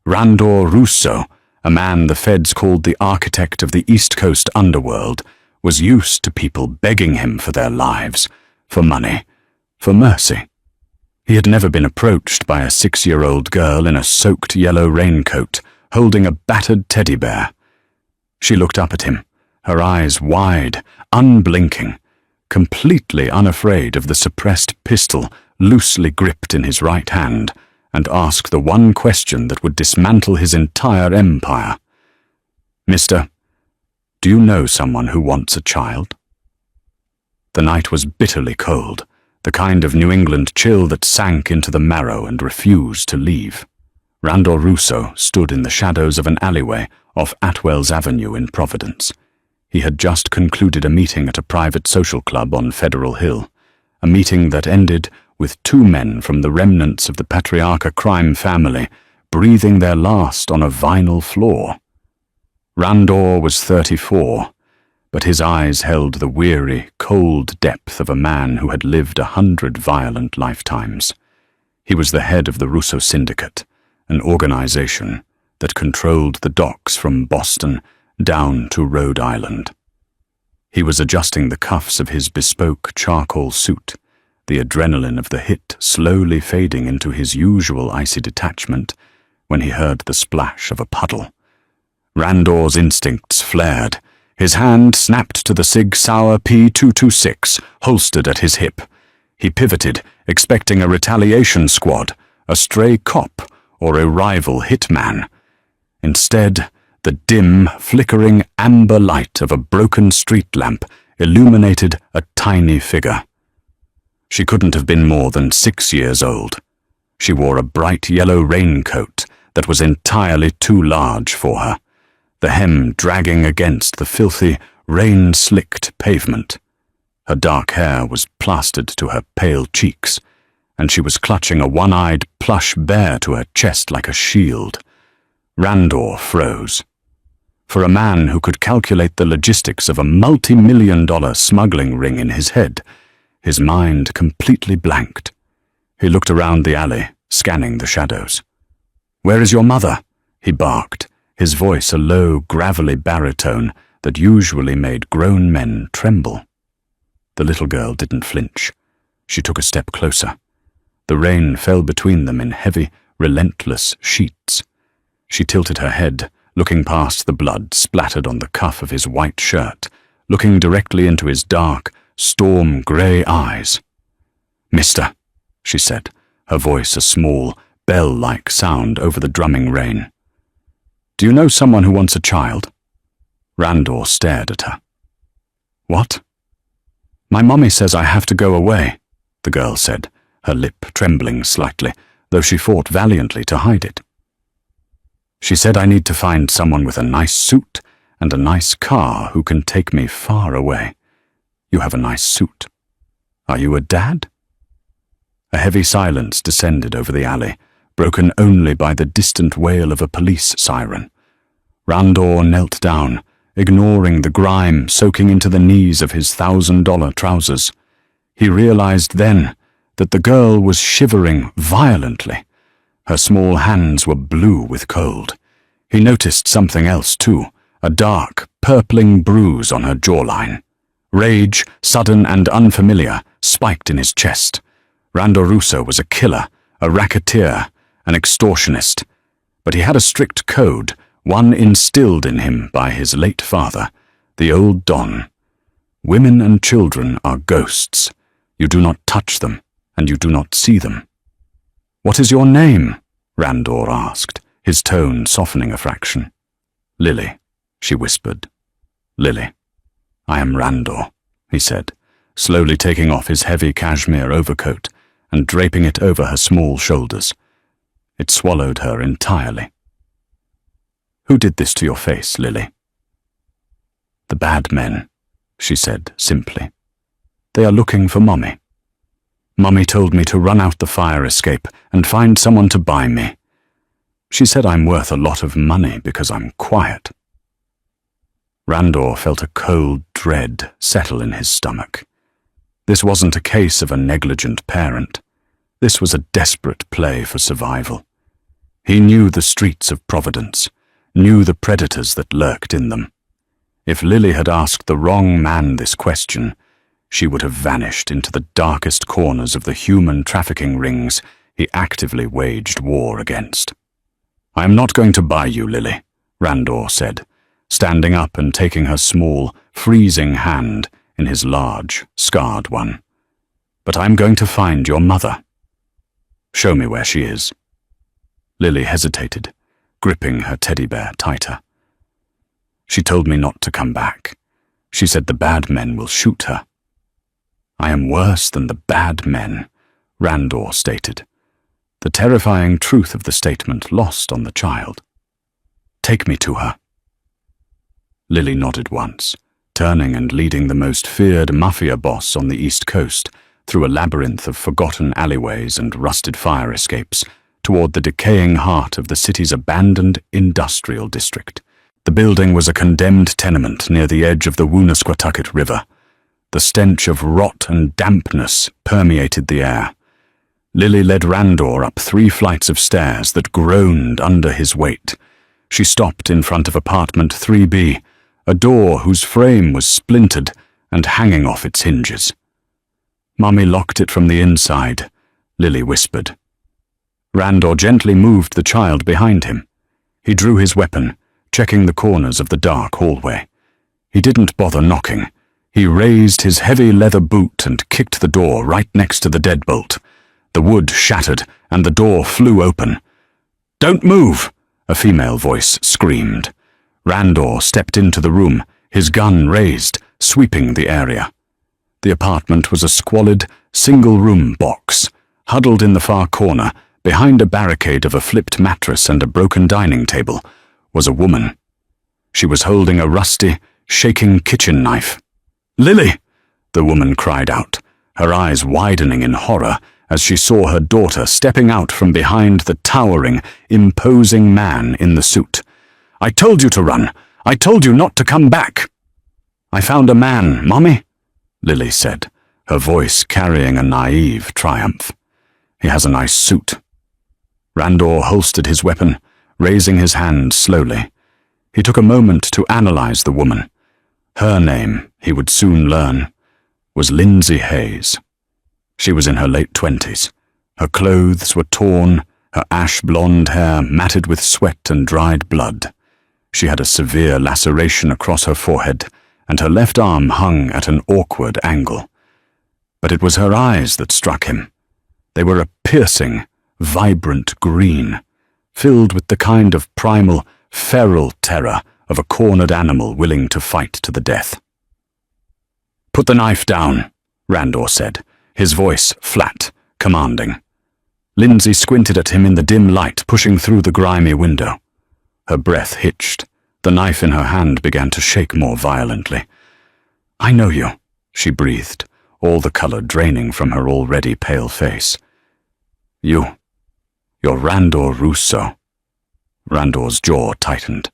Randor Russo, a man the feds called the architect of the East Coast underworld, was used to people begging him for their lives, for money, for mercy. He had never been approached by a 6-year-old girl in a soaked yellow raincoat, holding a battered teddy bear. She looked up at him, her eyes wide, unblinking, completely unafraid of the suppressed pistol loosely gripped in his right hand, and asked the one question that would dismantle his entire empire. "Mister, do you know someone who wants a child?" The night was bitterly cold, the kind of New England chill that sank into the marrow and refused to leave. Randor Russo stood in the shadows of an alleyway off Atwell's Avenue in Providence. He had just concluded a meeting at a private social club on Federal Hill, a meeting that ended with 2 men from the remnants of the Patriarcha crime family breathing their last on a vinyl floor. Randor was 34, but his eyes held the weary, cold depth of a man who had lived 100 violent lifetimes. He was the head of the Russo Syndicate, an organization that controlled the docks from Boston down to Rhode Island. He was adjusting the cuffs of his bespoke charcoal suit, the adrenaline of the hit slowly fading into his usual icy detachment, when he heard the splash of a puddle. Randor's instincts flared. His hand snapped to the Sig Sauer P226, holstered at his hip. He pivoted, expecting a retaliation squad, a stray cop, or a rival hitman. Instead, the dim, flickering amber light of a broken street lamp illuminated a tiny figure. She couldn't have been more than 6 years old. She wore a bright yellow raincoat that was entirely too large for her, the hem dragging against the filthy, rain-slicked pavement. Her dark hair was plastered to her pale cheeks, and she was clutching a one-eyed plush bear to her chest like a shield. Randor froze. For a man who could calculate the logistics of a multi-million-dollar smuggling ring in his head, his mind completely blanked. He looked around the alley, scanning the shadows. "Where is your mother?" he barked, his voice a low, gravelly baritone that usually made grown men tremble. The little girl didn't flinch. She took a step closer. The rain fell between them in heavy, relentless sheets. She tilted her head, looking past the blood splattered on the cuff of his white shirt, looking directly into his dark, storm-grey eyes. "Mister," she said, her voice a small, bell-like sound over the drumming rain. "Do you know someone who wants a child?" Randor stared at her. "What?" "My mommy says I have to go away," the girl said, her lip trembling slightly, though she fought valiantly to hide it. "She said I need to find someone with a nice suit and a nice car who can take me far away. You have a nice suit. Are you a dad?" A heavy silence descended over the alley, broken only by the distant wail of a police siren. Randor knelt down, ignoring the grime soaking into the knees of his $1,000 trousers. He realized then that the girl was shivering violently. Her small hands were blue with cold. He noticed something else too, a dark, purpling bruise on her jawline. Rage, sudden and unfamiliar, spiked in his chest. Randor Russo was a killer, a racketeer, an extortionist. But he had a strict code, one instilled in him by his late father, the old Don. Women and children are ghosts. You do not touch them, and you do not see them. "What is your name?" Randor asked, his tone softening a fraction. "Lily," she whispered. "Lily. I am Randor," he said, slowly taking off his heavy cashmere overcoat and draping it over her small shoulders. It swallowed her entirely. "Who did this to your face, Lily?" "The bad men," she said simply. "They are looking for Mommy. Mommy told me to run out the fire escape and find someone to buy me. She said I'm worth a lot of money because I'm quiet." Randor felt a cold dread settle in his stomach. This wasn't a case of a negligent parent. This was a desperate play for survival. He knew the streets of Providence, knew the predators that lurked in them. If Lily had asked the wrong man this question, she would have vanished into the darkest corners of the human trafficking rings he actively waged war against. "I am not going to buy you, Lily," Randor said, standing up and taking her small, freezing hand in his large, scarred one. "But I am going to find your mother. Show me where she is." Lily hesitated, gripping her teddy bear tighter. "She told me not to come back. She said the bad men will shoot her." "I am worse than the bad men," Randor stated, the terrifying truth of the statement lost on the child. "Take me to her." Lily nodded once, turning and leading the most feared Mafia boss on the East Coast through a labyrinth of forgotten alleyways and rusted fire escapes toward the decaying heart of the city's abandoned industrial district. The building was a condemned tenement near the edge of the Woonasquatucket River. The stench of rot and dampness permeated the air. Lily led Randor up 3 flights of stairs that groaned under his weight. She stopped in front of apartment 3B, a door whose frame was splintered and hanging off its hinges. "Mummy locked it from the inside," Lily whispered. Randor gently moved the child behind him. He drew his weapon, checking the corners of the dark hallway. He didn't bother knocking. He raised his heavy leather boot and kicked the door right next to the deadbolt. The wood shattered, and the door flew open. "Don't move!" a female voice screamed. Randor stepped into the room, his gun raised, sweeping the area. The apartment was a squalid, single-room box. Huddled in the far corner, behind a barricade of a flipped mattress and a broken dining table, was a woman. She was holding a rusty, shaking kitchen knife. "Lily!" the woman cried out, her eyes widening in horror as she saw her daughter stepping out from behind the towering, imposing man in the suit. "I told you to run. I told you not to come back." "I found a man, Mommy," Lily said, her voice carrying a naive triumph. "He has a nice suit." Randor holstered his weapon, raising his hand slowly. He took a moment to analyze the woman. Her name, he would soon learn, was Lindsay Hayes. She was in her late 20s. Her clothes were torn, her ash-blonde hair matted with sweat and dried blood. She had a severe laceration across her forehead, and her left arm hung at an awkward angle. But it was her eyes that struck him. They were a piercing, vibrant green, filled with the kind of primal, feral terror of a cornered animal willing to fight to the death. "Put the knife down," Randor said, his voice flat, commanding. Lindsay squinted at him in the dim light pushing through the grimy window. Her breath hitched. The knife in her hand began to shake more violently. "I know you," she breathed, all the color draining from her already pale face. You're Randor Russo." Randor's jaw tightened.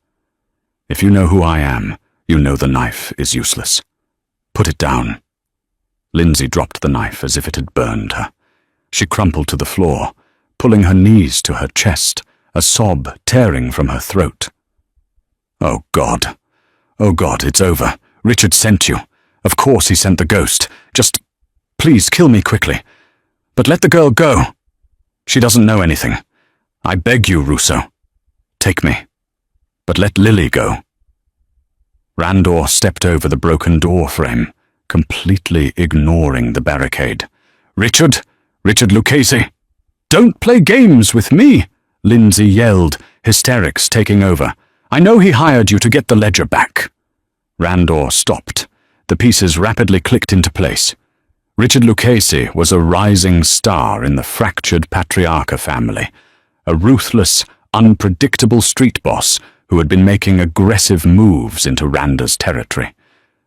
"If you know who I am, you know the knife is useless. Put it down." Lindsay dropped the knife as if it had burned her. She crumpled to the floor, pulling her knees to her chest, a sob tearing from her throat. Oh God, it's over. Richard sent you. Of course he sent the ghost. Just, please kill me quickly. But let the girl go. She doesn't know anything. I beg you, Russo. Take me. But let Lily go." Randor stepped over the broken door frame, completely ignoring the barricade. Richard Lucchese." "Don't play games with me," Lindsay yelled, hysterics taking over. "I know he hired you to get the ledger back." Randor stopped. The pieces rapidly clicked into place. Richard Lucchese was a rising star in the fractured Patriarcha family, a ruthless, unpredictable street boss who had been making aggressive moves into Randa's territory.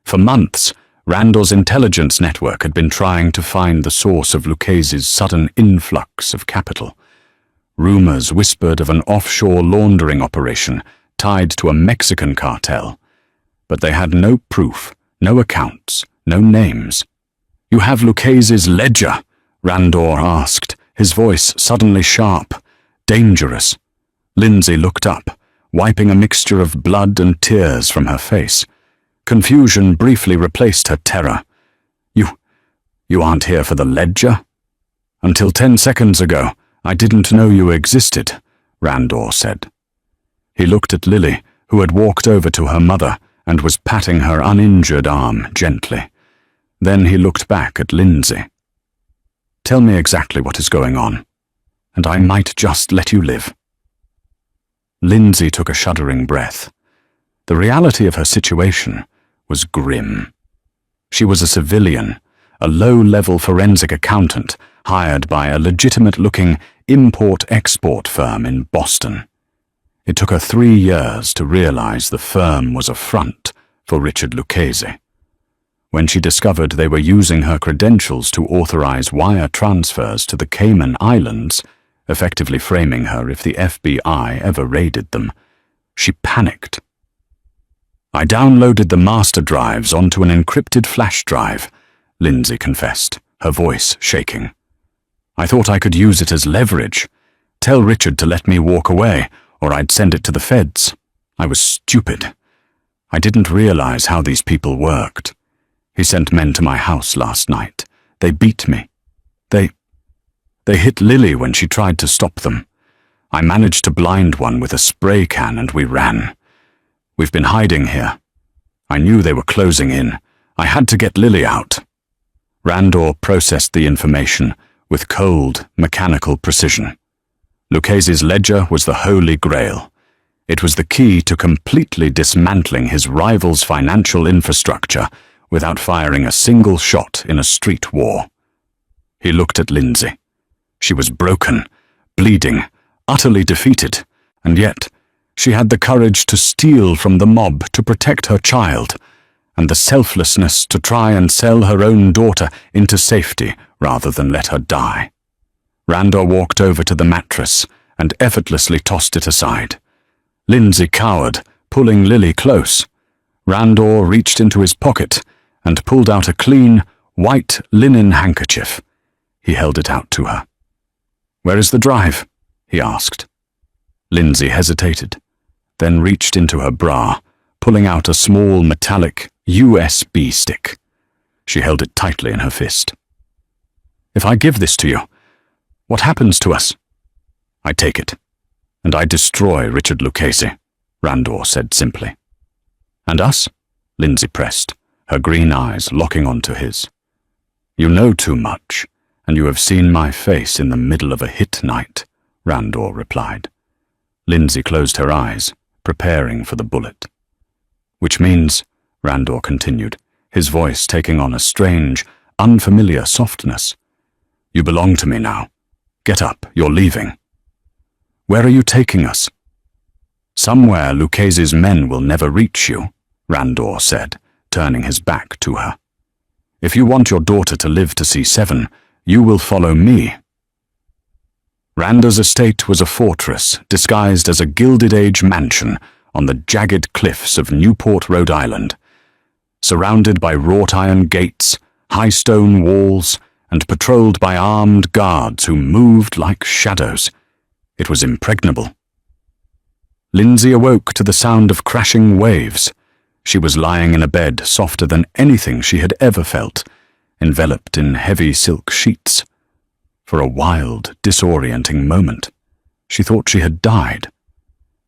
For months, Randor's intelligence network had been trying to find the source of Lucchese's sudden influx of capital. Rumors whispered of an offshore laundering operation tied to a Mexican cartel, but they had no proof, no accounts, no names. "You have Lucchese's ledger?" Randor asked, his voice suddenly sharp, dangerous. Lindsay looked up, wiping a mixture of blood and tears from her face. Confusion briefly replaced her terror. You aren't here for the ledger? Until 10 seconds ago, I didn't know you existed, Randor said. He looked at Lily, who had walked over to her mother and was patting her uninjured arm gently. Then he looked back at Lindsay. Tell me exactly what is going on, and I might just let you live. Lindsay took a shuddering breath. The reality of her situation was grim. She was a civilian, a low-level forensic accountant hired by a legitimate-looking import-export firm in Boston. It took her 3 years to realize the firm was a front for Richard Lucchese. When she discovered they were using her credentials to authorize wire transfers to the Cayman Islands, effectively framing her if the FBI ever raided them, she panicked. I downloaded the master drives onto an encrypted flash drive, Lindsay confessed, her voice shaking. I thought I could use it as leverage. Tell Richard to let me walk away, or I'd send it to the feds. I was stupid. I didn't realize how these people worked. He sent men to my house last night. They beat me. They hit Lily when she tried to stop them. I managed to blind one with a spray can and we ran. We've been hiding here. I knew they were closing in. I had to get Lily out. Randor processed the information with cold, mechanical precision. Lucchese's ledger was the holy grail. It was the key to completely dismantling his rival's financial infrastructure without firing a single shot in a street war. He looked at Lindsay. She was broken, bleeding, utterly defeated, and yet she had the courage to steal from the mob to protect her child, and the selflessness to try and sell her own daughter into safety rather than let her die. Randor walked over to the mattress and effortlessly tossed it aside. Lindsay cowered, pulling Lily close. Randor reached into his pocket and pulled out a clean, white linen handkerchief. He held it out to her. "Where is the drive?" he asked. Lindsay hesitated, then reached into her bra, pulling out a small metallic USB stick. She held it tightly in her fist. "If I give this to you, what happens to us?" "I take it, and I destroy Richard Lucchese," Randor said simply. "And us?" Lindsay pressed, her green eyes locking onto his. "You know too much, and you have seen my face in the middle of a hit night," Randor replied. Lindsay closed her eyes, preparing for the bullet. "Which means," Randor continued, his voice taking on a strange, unfamiliar softness, "you belong to me now. Get up, you're leaving." "Where are you taking us?" "Somewhere Lucchese's men will never reach you," Randor said, turning his back to her. "If you want your daughter to live to see 7, you will follow me." Randor's estate was a fortress disguised as a Gilded Age mansion on the jagged cliffs of Newport, Rhode Island. Surrounded by wrought iron gates, high stone walls, and patrolled by armed guards who moved like shadows, it was impregnable. Lindsay awoke to the sound of crashing waves. She was lying in a bed softer than anything she had ever felt, enveloped in heavy silk sheets. For a wild, disorienting moment, she thought she had died.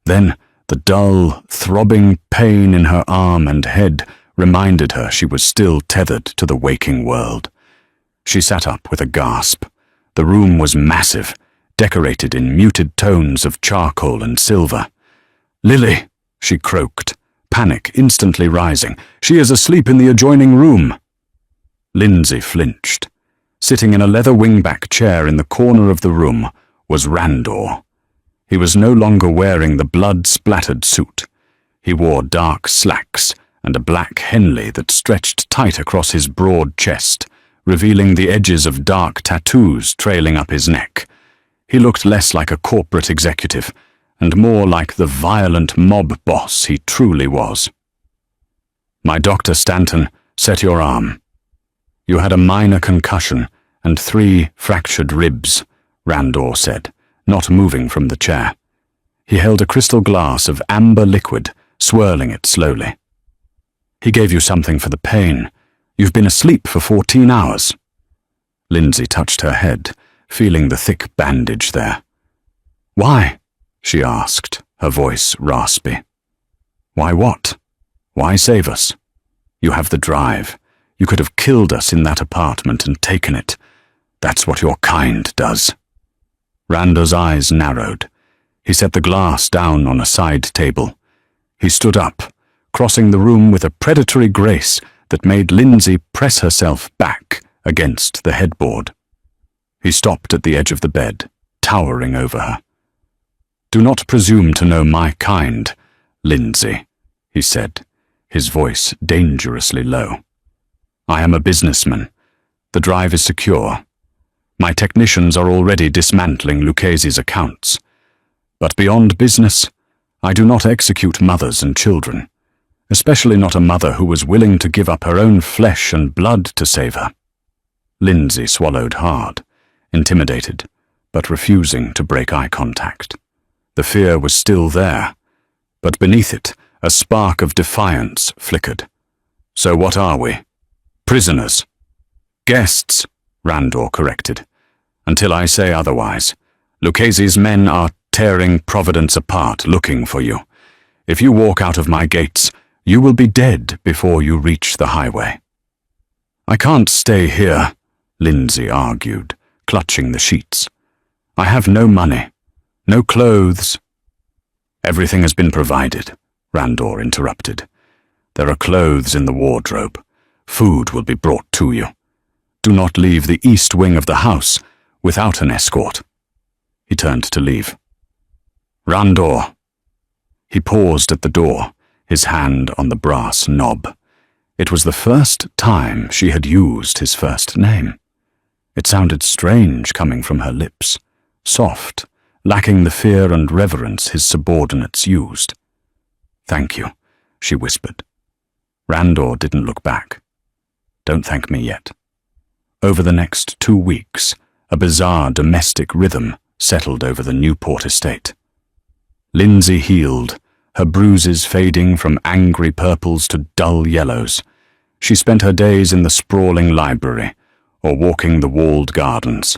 Then the dull, throbbing pain in her arm and head reminded her she was still tethered to the waking world. She sat up with a gasp. The room was massive, decorated in muted tones of charcoal and silver. "Lily," she croaked, panic instantly rising. "She is asleep in the adjoining room." Lindsay flinched. Sitting in a leather wingback chair in the corner of the room was Randor. He was no longer wearing the blood-splattered suit. He wore dark slacks and a black Henley that stretched tight across his broad chest, revealing the edges of dark tattoos trailing up his neck. He looked less like a corporate executive and more like the violent mob boss he truly was. "My Dr. Stanton, set your arm. You had a minor concussion and 3 fractured ribs," Randor said, not moving from the chair. He held a crystal glass of amber liquid, swirling it slowly. He gave you something for the pain. You've been asleep for 14 hours. Lindsay touched her head, feeling the thick bandage there. Why? She asked, her voice raspy. Why what? Why save us? You have the drive. You could have killed us in that apartment and taken it. That's what your kind does. Rando's eyes narrowed. He set the glass down on a side table. He stood up, crossing the room with a predatory grace that made Lindsay press herself back against the headboard. He stopped at the edge of the bed, towering over her. Do not presume to know my kind, Lindsay, he said, his voice dangerously low. I am a businessman. The drive is secure. My technicians are already dismantling Lucchese's accounts. But beyond business, I do not execute mothers and children, especially not a mother who was willing to give up her own flesh and blood to save her. Lindsay swallowed hard, intimidated, but refusing to break eye contact. The fear was still there, but beneath it, a spark of defiance flickered. So what are we? Prisoners. Guests, Randor corrected. Until I say otherwise, Lucchese's men are tearing Providence apart looking for you. If you walk out of my gates, you will be dead before you reach the highway. I can't stay here, Lindsay argued, clutching the sheets. I have no money, no clothes. Everything has been provided, Randor interrupted. There are clothes in the wardrobe. Food will be brought to you. Do not leave the east wing of the house without an escort. He turned to leave. Randor. He paused at the door, his hand on the brass knob. It was the first time she had used his first name. It sounded strange coming from her lips, soft, lacking the fear and reverence his subordinates used. Thank you, she whispered. Randor didn't look back. Don't thank me yet. Over the next 2 weeks, a bizarre domestic rhythm settled over the Newport estate. Lindsay healed, her bruises fading from angry purples to dull yellows. She spent her days in the sprawling library, or walking the walled gardens,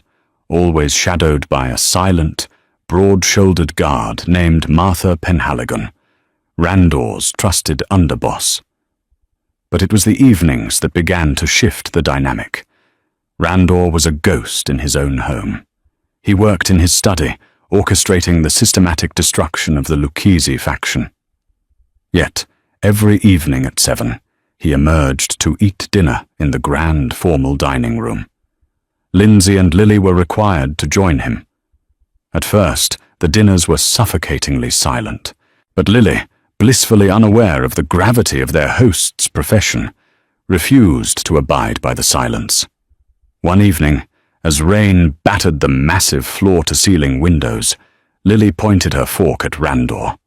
always shadowed by a silent, broad-shouldered guard named Martha Penhaligon, Randor's trusted underboss. But it was the evenings that began to shift the dynamic. Randor was a ghost in his own home. He worked in his study, orchestrating the systematic destruction of the Lucchese faction. Yet, every evening at 7, he emerged to eat dinner in the grand formal dining room. Lindsay and Lily were required to join him. At first, the dinners were suffocatingly silent, but Lily, blissfully unaware of the gravity of their host's profession, refused to abide by the silence. One evening, as rain battered the massive floor-to-ceiling windows, Lily pointed her fork at Randor.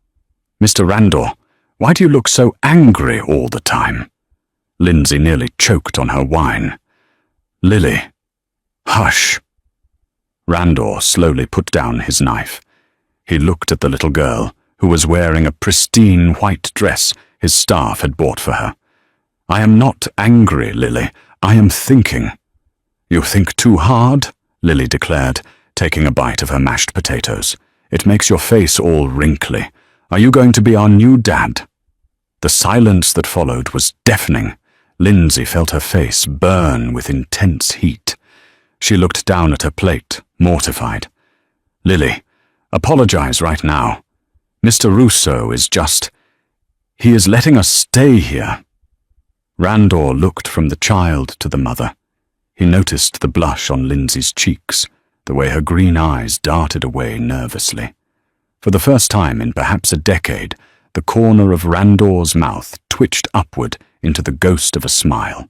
Mr. Randor, why do you look so angry all the time? Lindsay nearly choked on her wine. Lily. Hush. Randor slowly put down his knife. He looked at the little girl, who was wearing a pristine white dress his staff had bought for her. I am not angry, Lily. I am thinking. You think too hard, Lily declared, taking a bite of her mashed potatoes. It makes your face all wrinkly. Are you going to be our new dad? The silence that followed was deafening. Lindsay felt her face burn with intense heat. She looked down at her plate, mortified. Lily, apologize right now. Mr. Russo is just... He is letting us stay here. Randor looked from the child to the mother. He noticed the blush on Lindsay's cheeks, the way her green eyes darted away nervously. For the first time in perhaps a decade, the corner of Randor's mouth twitched upward into the ghost of a smile.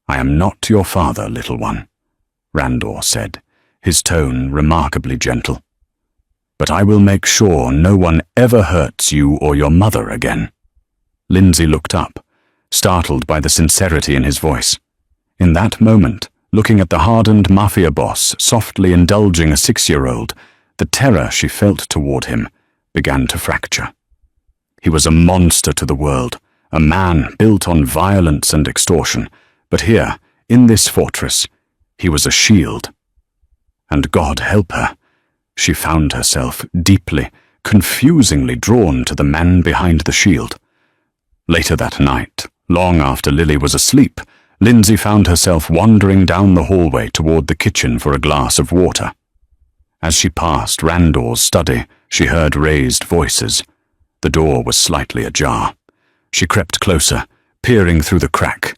I am not your father, little one, Randor said, his tone remarkably gentle. But I will make sure no one ever hurts you or your mother again. Lindsay looked up, startled by the sincerity in his voice. In that moment, looking at the hardened Mafia boss softly indulging a 6-year-old, the terror she felt toward him began to fracture. He was a monster to the world, a man built on violence and extortion, but here, in this fortress, he was a shield. And God help her, she found herself deeply, confusingly drawn to the man behind the shield. Later that night, long after Lily was asleep, Lindsay found herself wandering down the hallway toward the kitchen for a glass of water. As she passed Randor's study, she heard raised voices. The door was slightly ajar. She crept closer, peering through the crack.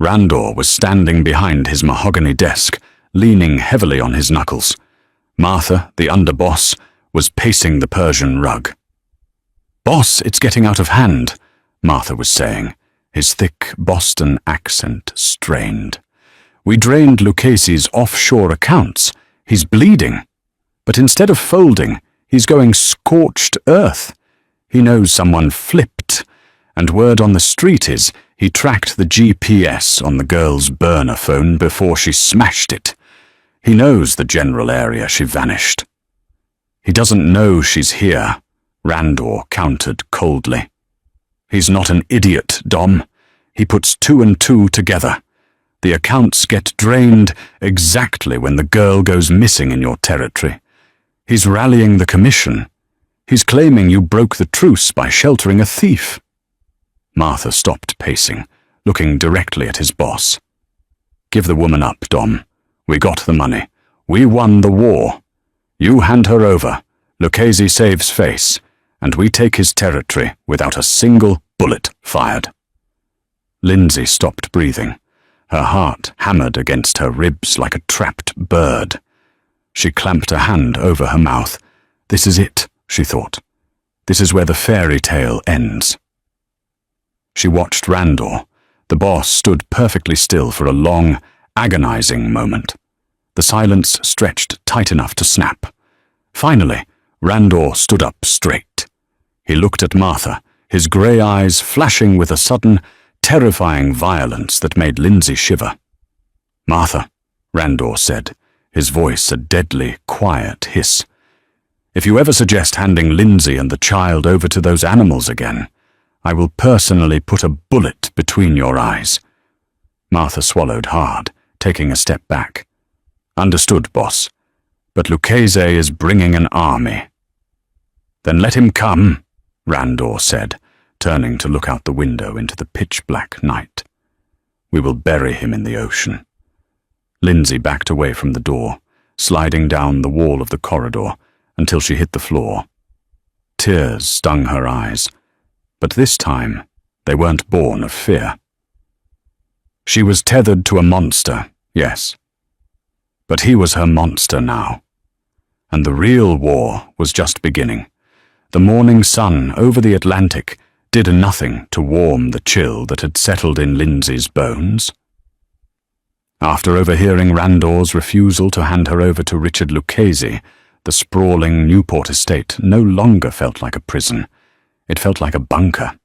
Randor was standing behind his mahogany desk, leaning heavily on his knuckles. Martha, the underboss, was pacing the Persian rug. "Boss, it's getting out of hand," Martha was saying, his thick Boston accent strained. "We drained Lucchese's offshore accounts. He's bleeding. But instead of folding, he's going scorched earth. He knows someone flipped, and word on the street is he tracked the GPS on the girl's burner phone before she smashed it. He knows the general area she vanished." "He doesn't know she's here," Randor countered coldly. "He's not an idiot, Dom. He puts two and two together. The accounts get drained exactly when the girl goes missing in your territory. He's rallying the commission. He's claiming you broke the truce by sheltering a thief." Martha stopped pacing, looking directly at his boss. "Give the woman up, Dom. We got the money. We won the war. You hand her over, Lucchese saves face, and we take his territory without a single bullet fired." Lindsay stopped breathing. Her heart hammered against her ribs like a trapped bird. She clamped a hand over her mouth. This is it, she thought. This is where the fairy tale ends. She watched Randor. The boss stood perfectly still for a long, agonizing moment. The silence stretched tight enough to snap. Finally, Randor stood up straight. He looked at Martha, his grey eyes flashing with a sudden, terrifying violence that made Lindsay shiver. "Martha," Randor said, his voice a deadly, quiet hiss. "If you ever suggest handing Lindsay and the child over to those animals again, I will personally put a bullet between your eyes." Martha swallowed hard, taking a step back. "Understood, boss. But Lucchese is bringing an army." "Then let him come," Randor said, turning to look out the window into the pitch-black night. "We will bury him in the ocean." Lindsay backed away from the door, sliding down the wall of the corridor until she hit the floor. Tears stung her eyes, but this time they weren't born of fear. She was tethered to a monster, yes, but he was her monster now. And the real war was just beginning. The morning sun over the Atlantic did nothing to warm the chill that had settled in Lindsay's bones. After overhearing Randor's refusal to hand her over to Richard Lucchese, the sprawling Newport estate no longer felt like a prison. It felt like a bunker.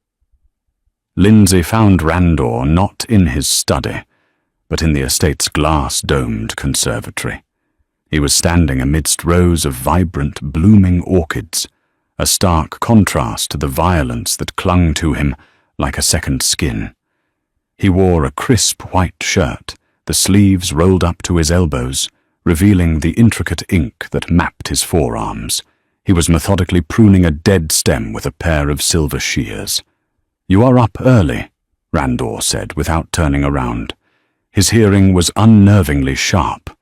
Lindsay found Randor not in his study, but in the estate's glass-domed conservatory. He was standing amidst rows of vibrant, blooming orchids, a stark contrast to the violence that clung to him like a second skin. He wore a crisp white shirt, the sleeves rolled up to his elbows, revealing the intricate ink that mapped his forearms. He was methodically pruning a dead stem with a pair of silver shears. "You are up early," Randor said without turning around. His hearing was unnervingly sharp.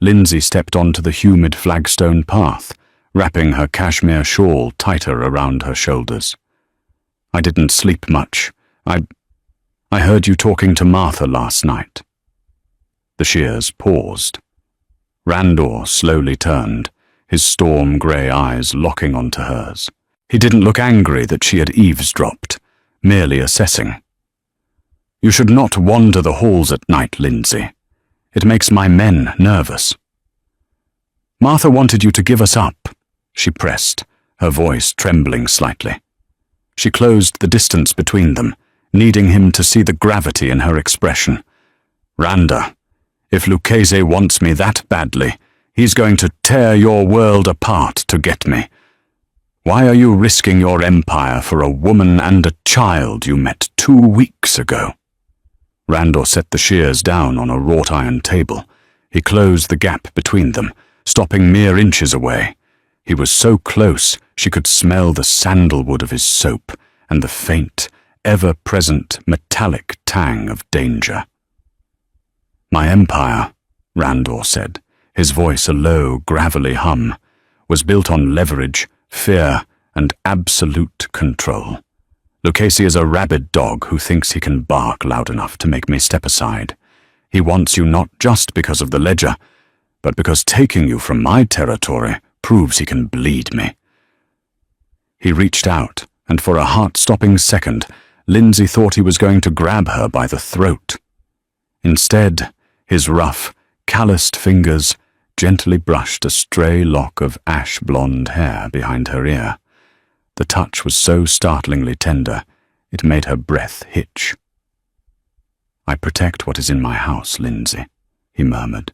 Lindsay stepped onto the humid flagstone path, wrapping her cashmere shawl tighter around her shoulders. "I didn't sleep much. I heard you talking to Martha last night." The shears paused. Randor slowly turned, his storm-grey eyes locking onto hers. He didn't look angry that she had eavesdropped, merely assessing. "You should not wander the halls at night, Lindsay. It makes my men nervous." "Martha wanted you to give us up," she pressed, her voice trembling slightly. She closed the distance between them, needing him to see the gravity in her expression. "Randa, if Lucchese wants me that badly, he's going to tear your world apart to get me." Why are you risking your empire for a woman and a child you met 2 weeks ago? Randor set the shears down on a wrought iron table. He closed the gap between them, stopping mere inches away. He was so close she could smell the sandalwood of his soap and the faint, ever-present metallic tang of danger. My empire, Randor said, his voice a low, gravelly hum, was built on leverage, fear, and absolute control. Lucchese is a rabid dog who thinks he can bark loud enough to make me step aside. He wants you not just because of the ledger, but because taking you from my territory proves he can bleed me. He reached out, and for a heart-stopping second, Lindsay thought he was going to grab her by the throat. Instead, his rough, calloused fingers gently brushed a stray lock of ash-blonde hair behind her ear. The touch was so startlingly tender, it made her breath hitch. "I protect what is in my house, Lindsay," he murmured,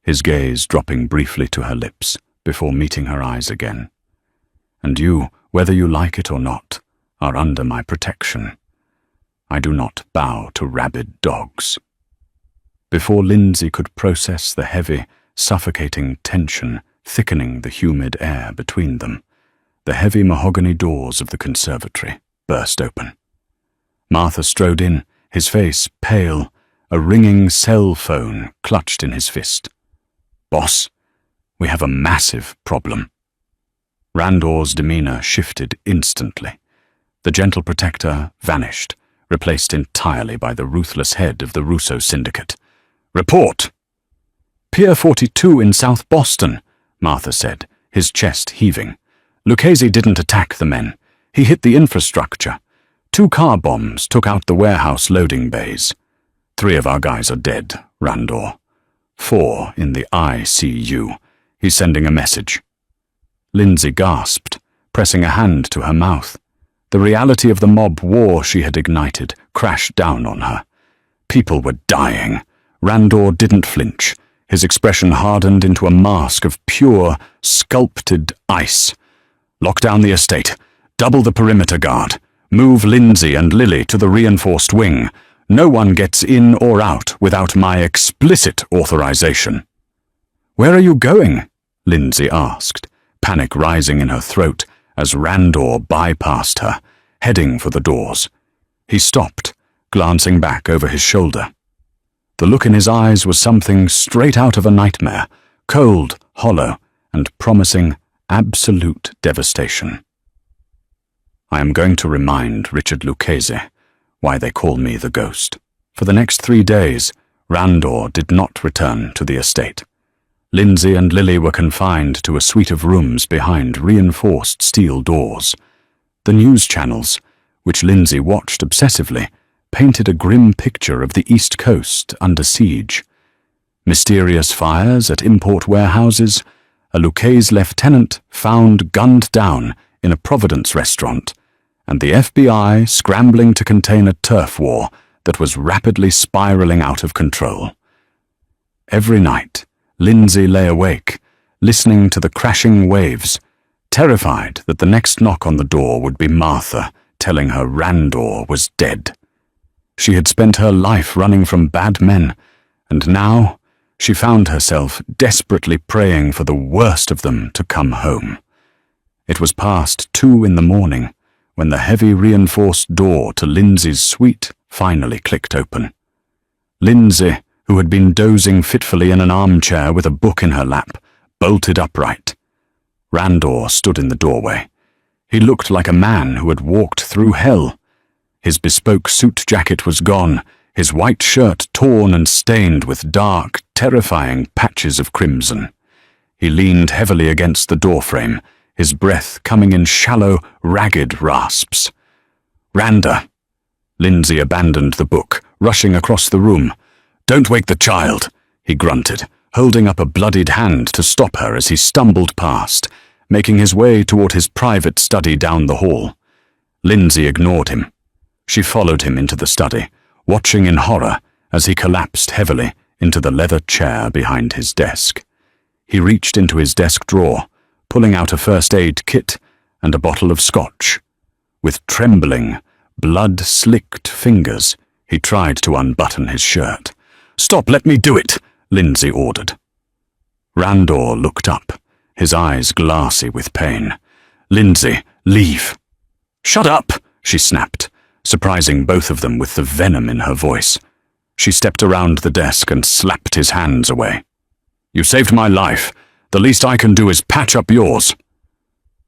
his gaze dropping briefly to her lips before meeting her eyes again. "And you, whether you like it or not, are under my protection. I do not bow to rabid dogs." Before Lindsay could process the heavy, suffocating tension thickening the humid air between them, the heavy mahogany doors of the conservatory burst open. Martha strode in, his face pale, a ringing cell phone clutched in his fist. "Boss, we have a massive problem." Randor's demeanor shifted instantly. The gentle protector vanished, replaced entirely by the ruthless head of the Russo syndicate. "Report!" "Pier 42 in South Boston," Martha said, his chest heaving. "Lucchese didn't attack the men. He hit the infrastructure. 2 car bombs took out the warehouse loading bays. 3 of our guys are dead, Randor. 4 in the ICU. He's sending a message." Lindsay gasped, pressing a hand to her mouth. The reality of the mob war she had ignited crashed down on her. People were dying. Randor didn't flinch. His expression hardened into a mask of pure, sculpted ice. "Lock down the estate. Double the perimeter guard. Move Lindsay and Lily to the reinforced wing. No one gets in or out without my explicit authorization." "Where are you going?" Lindsay asked, panic rising in her throat as Randor bypassed her, heading for the doors. He stopped, glancing back over his shoulder. The look in his eyes was something straight out of a nightmare, cold, hollow, and promising absolute devastation. "I am going to remind Richard Lucchese why they call me the Ghost." For the next 3 days, Randor did not return to the estate. Lindsay and Lily were confined to a suite of rooms behind reinforced steel doors. The news channels, which Lindsay watched obsessively, painted a grim picture of the East Coast under siege. Mysterious fires at import warehouses, a Lucchese lieutenant found gunned down in a Providence restaurant, and the FBI scrambling to contain a turf war that was rapidly spiraling out of control. Every night, Lindsay lay awake, listening to the crashing waves, terrified that the next knock on the door would be Martha telling her Randor was dead. She had spent her life running from bad men, and now she found herself desperately praying for the worst of them to come home. It was past 2 in the morning when the heavy reinforced door to Lindsay's suite finally clicked open. Lindsay, who had been dozing fitfully in an armchair with a book in her lap, bolted upright. Randor stood in the doorway. He looked like a man who had walked through hell. His bespoke suit jacket was gone, his white shirt torn and stained with dark, terrifying patches of crimson. He leaned heavily against the doorframe, his breath coming in shallow, ragged rasps. "Randa!" Lindsay abandoned the book, rushing across the room. "Don't wake the child," he grunted, holding up a bloodied hand to stop her as he stumbled past, making his way toward his private study down the hall. Lindsay ignored him. She followed him into the study, watching in horror as he collapsed heavily into the leather chair behind his desk. He reached into his desk drawer, pulling out a first aid kit and a bottle of scotch. With trembling, blood-slicked fingers, he tried to unbutton his shirt. "Stop, let me do it," Lindsay ordered. Randor looked up, his eyes glassy with pain. "Lindsay, leave." "Shut up," she snapped, surprising both of them with the venom in her voice. She stepped around the desk and slapped his hands away. "You saved my life. The least I can do is patch up yours."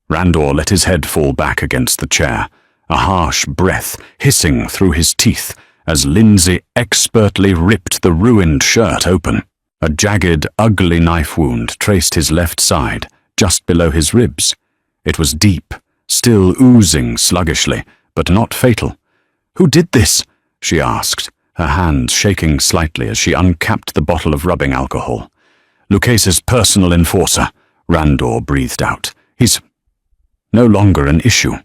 Randor let his head fall back against the chair, a harsh breath hissing through his teeth as Lindsay expertly ripped the ruined shirt open. A jagged, ugly knife wound traced his left side, just below his ribs. It was deep, still oozing sluggishly, but not fatal. "Who did this?" she asked, her hands shaking slightly as she uncapped the bottle of rubbing alcohol. "Lucchese's personal enforcer," Randor breathed out. "He's no longer an issue."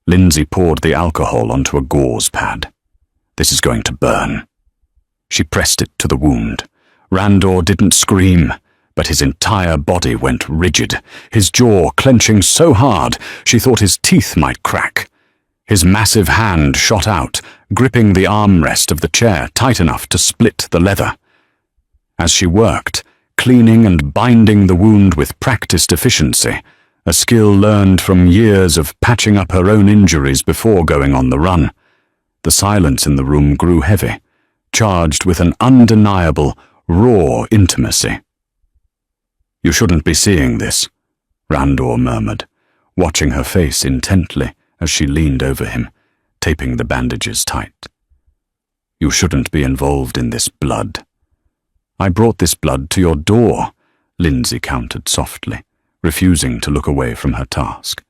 Lindsay poured the alcohol onto a gauze pad. "This is going to burn." She pressed it to the wound. Randor didn't scream, but his entire body went rigid, his jaw clenching so hard she thought his teeth might crack. His massive hand shot out, gripping the armrest of the chair tight enough to split the leather. As she worked, cleaning and binding the wound with practiced efficiency, a skill learned from years of patching up her own injuries before going on the run, the silence in the room grew heavy, charged with an undeniable, raw intimacy. "You shouldn't be seeing this," Randor murmured, watching her face intently as she leaned over him, taping the bandages tight. "You shouldn't be involved in this blood." "I brought this blood to your door," Lindsay countered softly, refusing to look away from her task.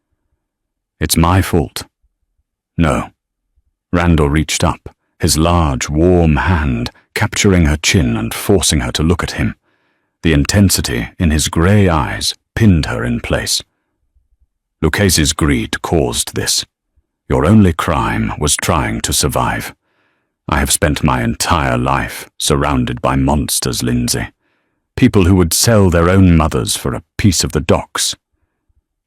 "It's my fault." "No." Randor reached up, his large, warm hand capturing her chin and forcing her to look at him. The intensity in his grey eyes pinned her in place. "Lucchese's greed caused this. Your only crime was trying to survive. I have spent my entire life surrounded by monsters, Lindsay. People who would sell their own mothers for a piece of the docks.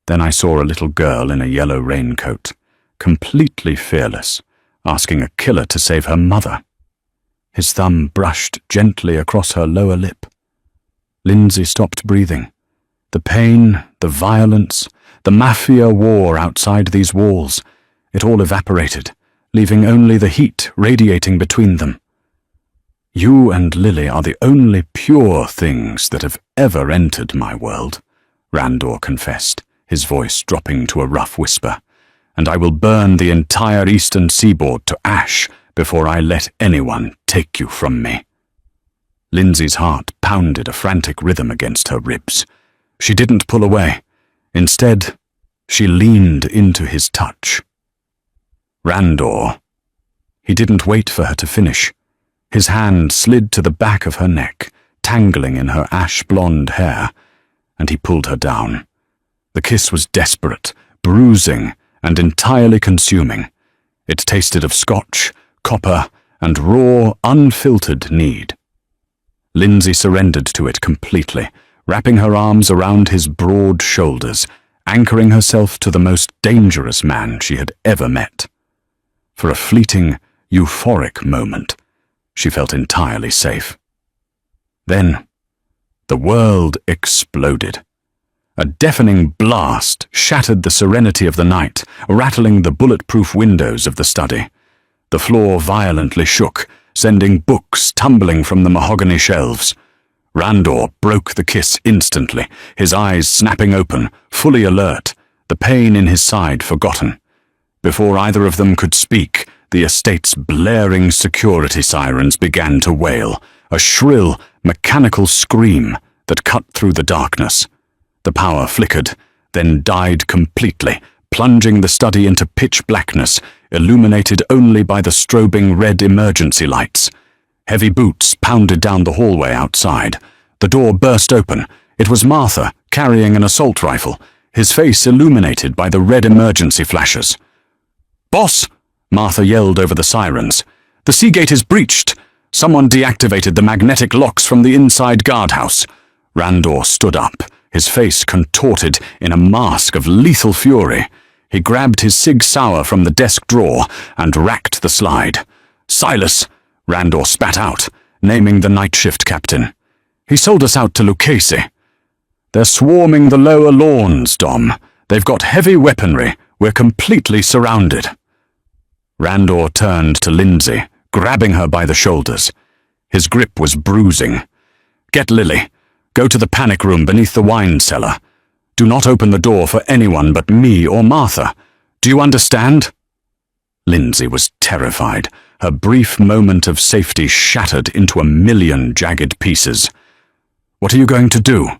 Then I saw a little girl in a yellow raincoat, completely fearless, asking a killer to save her mother." His thumb brushed gently across her lower lip. Lindsay stopped breathing. The pain, the violence, the Mafia war outside these walls, it all evaporated, leaving only the heat radiating between them. "You and Lily are the only pure things that have ever entered my world," Randor confessed, his voice dropping to a rough whisper, "and I will burn the entire eastern seaboard to ash before I let anyone take you from me." Lindsay's heart pounded a frantic rhythm against her ribs. She didn't pull away. Instead, she leaned into his touch. "Randor." He didn't wait for her to finish. His hand slid to the back of her neck, tangling in her ash-blonde hair, and he pulled her down. The kiss was desperate, bruising, and entirely consuming. It tasted of scotch, copper, and raw, unfiltered need. Lindsay surrendered to it completely, wrapping her arms around his broad shoulders, anchoring herself to the most dangerous man she had ever met. For a fleeting, euphoric moment, she felt entirely safe. Then, the world exploded. A deafening blast shattered the serenity of the night, rattling the bulletproof windows of the study. The floor violently shook, sending books tumbling from the mahogany shelves. Randor broke the kiss instantly, his eyes snapping open, fully alert, the pain in his side forgotten. Before either of them could speak, the estate's blaring security sirens began to wail, a shrill, mechanical scream that cut through the darkness. The power flickered, then died completely, plunging the study into pitch blackness, illuminated only by the strobing red emergency lights. Heavy boots pounded down the hallway outside. The door burst open. It was Martha, carrying an assault rifle, his face illuminated by the red emergency flashes. "Boss!" Martha yelled over the sirens. "The Seagate is breached. Someone deactivated the magnetic locks from the inside guardhouse." Randor stood up, his face contorted in a mask of lethal fury. He grabbed his Sig Sauer from the desk drawer and racked the slide. "Silas!" Randor spat out, naming the night shift captain. "He sold us out to Lucchese." "They're swarming the lower lawns, Dom. They've got heavy weaponry. We're completely surrounded." Randor turned to Lindsay, grabbing her by the shoulders. His grip was bruising. "Get Lily. Go to the panic room beneath the wine cellar. Do not open the door for anyone but me or Martha. Do you understand?" Lindsay was terrified. Her brief moment of safety shattered into a million jagged pieces. "What are you going to do?"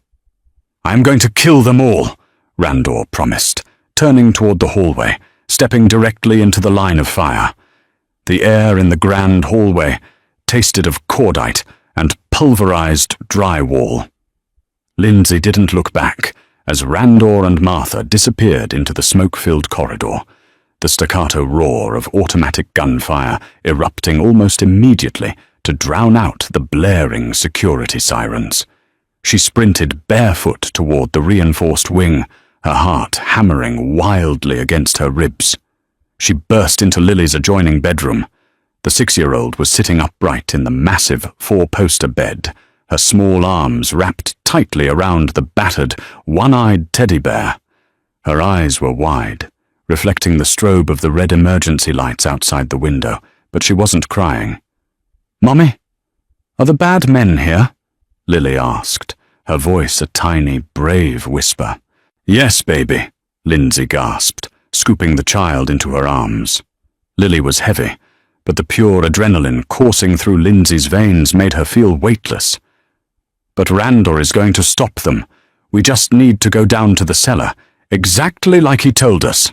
"I am going to kill them all," Randor promised, turning toward the hallway, stepping directly into the line of fire. The air in the grand hallway tasted of cordite and pulverized drywall. Lindsay didn't look back as Randor and Martha disappeared into the smoke-filled corridor, the staccato roar of automatic gunfire erupting almost immediately to drown out the blaring security sirens. She sprinted barefoot toward the reinforced wing, her heart hammering wildly against her ribs. She burst into Lily's adjoining bedroom. The 6-year-old was sitting upright in the massive 4-poster bed, her small arms wrapped tightly around the battered, one-eyed teddy bear. Her eyes were wide, reflecting the strobe of the red emergency lights outside the window, but she wasn't crying. "Mommy, are the bad men here?" Lily asked, her voice a tiny, brave whisper. "Yes, baby," Lindsay gasped, scooping the child into her arms. Lily was heavy, but the pure adrenaline coursing through Lindsay's veins made her feel weightless. "But Randor is going to stop them. We just need to go down to the cellar, exactly like he told us."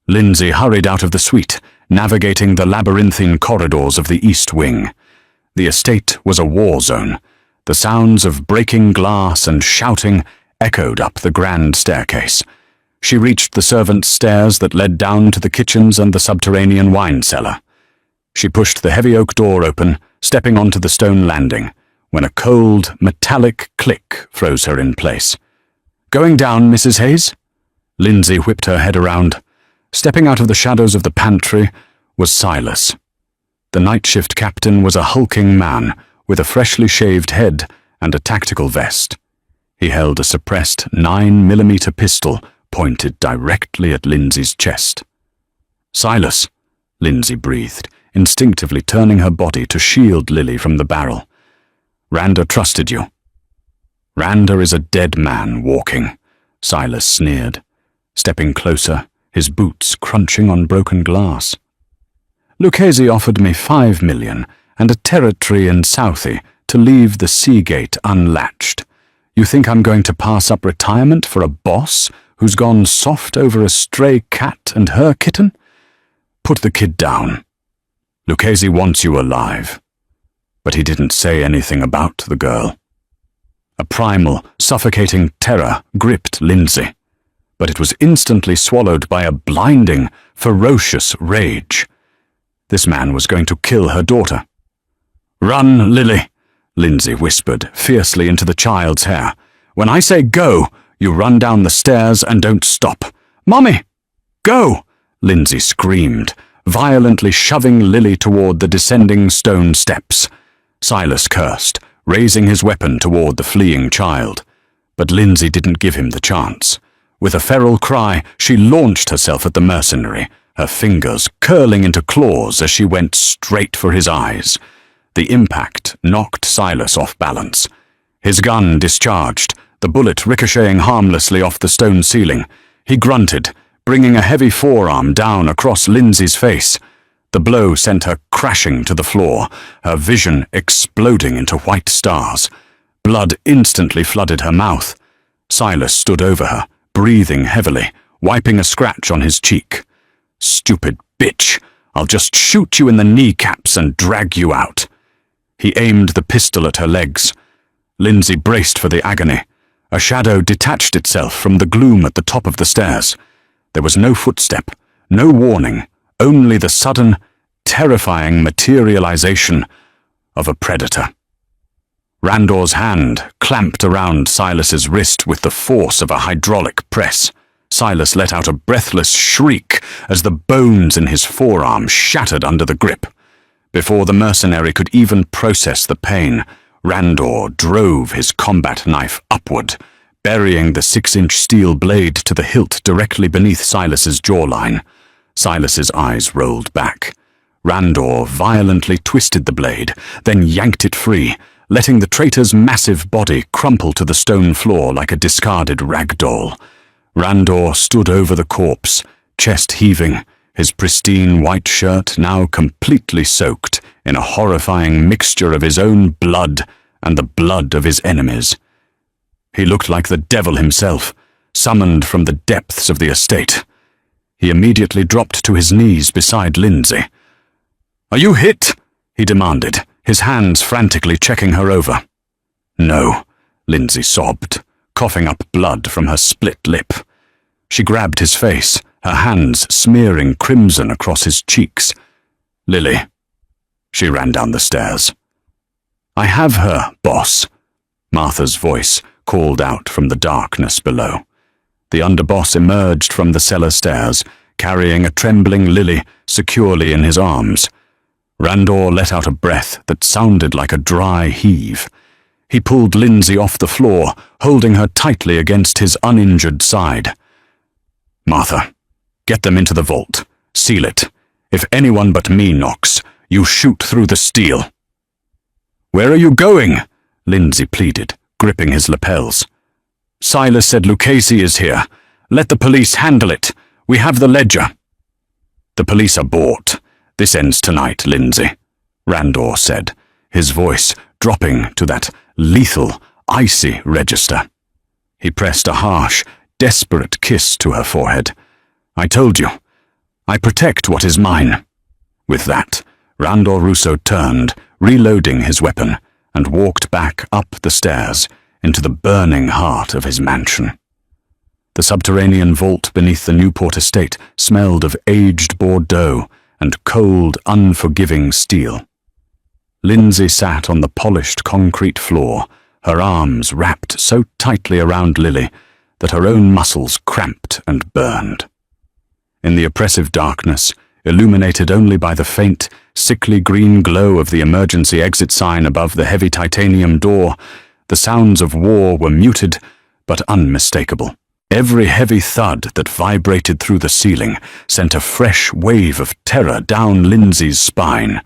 Lindsay hurried out of the suite, navigating the labyrinthine corridors of the East Wing. The estate was a war zone. The sounds of breaking glass and shouting echoed up the grand staircase. She reached the servants' stairs that led down to the kitchens and the subterranean wine cellar. She pushed the heavy oak door open, stepping onto the stone landing, when a cold, metallic click froze her in place. "Going down, Mrs. Hayes?" Lindsay whipped her head around. Stepping out of the shadows of the pantry was Silas. The night shift captain was a hulking man with a freshly shaved head and a tactical vest. He held a suppressed 9mm pistol pointed directly at Lindsay's chest. "Silas," Lindsay breathed, instinctively turning her body to shield Lily from the barrel. "Randor trusted you." "Randor is a dead man walking," Silas sneered, stepping closer, his boots crunching on broken glass. "Lucchese offered me 5 million and a territory in Southie to leave the Seagate unlatched. You think I'm going to pass up retirement for a boss who's gone soft over a stray cat and her kitten? Put the kid down. Lucchese wants you alive." But he didn't say anything about the girl. A primal, suffocating terror gripped Lindsay, but it was instantly swallowed by a blinding, ferocious rage. This man was going to kill her daughter. "Run, Lily," Lindsay whispered fiercely into the child's hair. "When I say go, you run down the stairs and don't stop." "Mommy, go!" Lindsay screamed, violently shoving Lily toward the descending stone steps. Silas cursed, raising his weapon toward the fleeing child. But Lindsay didn't give him the chance. With a feral cry, she launched herself at the mercenary, her fingers curling into claws as she went straight for his eyes. The impact knocked Silas off balance. His gun discharged, the bullet ricocheting harmlessly off the stone ceiling. He grunted, bringing a heavy forearm down across Lindsay's face. The blow sent her crashing to the floor, her vision exploding into white stars. Blood instantly flooded her mouth. Silas stood over her, breathing heavily, wiping a scratch on his cheek. "Stupid bitch, I'll just shoot you in the kneecaps and drag you out." He aimed the pistol at her legs. Lindsay braced for the agony. A shadow detached itself from the gloom at the top of the stairs. There was no footstep, no warning, only the sudden, terrifying materialization of a predator. Randor's hand clamped around Silas's wrist with the force of a hydraulic press. Silas let out a breathless shriek as the bones in his forearm shattered under the grip. Before the mercenary could even process the pain, Randor drove his combat knife upward, burying the 6-inch steel blade to the hilt directly beneath Silas's jawline. Silas's eyes rolled back. Randor violently twisted the blade, then yanked it free, letting the traitor's massive body crumple to the stone floor like a discarded rag doll. Randor stood over the corpse, chest heaving, his pristine white shirt now completely soaked in a horrifying mixture of his own blood and the blood of his enemies. He looked like the devil himself, summoned from the depths of the estate. He immediately dropped to his knees beside Lindsay. "Are you hit?" he demanded, his hands frantically checking her over. "No," Lindsay sobbed, coughing up blood from her split lip. She grabbed his face, her hands smearing crimson across his cheeks. "Lily." She ran down the stairs. "I have her, boss," Martha's voice called out from the darkness below. The underboss emerged from the cellar stairs, carrying a trembling Lily securely in his arms. Randor let out a breath that sounded like a dry heave. He pulled Lindsay off the floor, holding her tightly against his uninjured side. "Martha, get them into the vault. Seal it. If anyone but me knocks, you shoot through the steel." "Where are you going?" Lindsay pleaded, gripping his lapels. "Silas said Lucchese is here. Let the police handle it. We have the ledger." "The police are bought. This ends tonight, Lindsay," Randor said, his voice dropping to that lethal, icy register. He pressed a harsh, desperate kiss to her forehead. "I told you. I protect what is mine." With that, Randor Russo turned, reloading his weapon, and walked back up the stairs into the burning heart of his mansion. The subterranean vault beneath the Newport estate smelled of aged Bordeaux and cold, unforgiving steel. Lindsay sat on the polished concrete floor, her arms wrapped so tightly around Lily that her own muscles cramped and burned. In the oppressive darkness, illuminated only by the faint, sickly green glow of the emergency exit sign above the heavy titanium door, the sounds of war were muted but unmistakable. Every heavy thud that vibrated through the ceiling sent a fresh wave of terror down Lindsay's spine.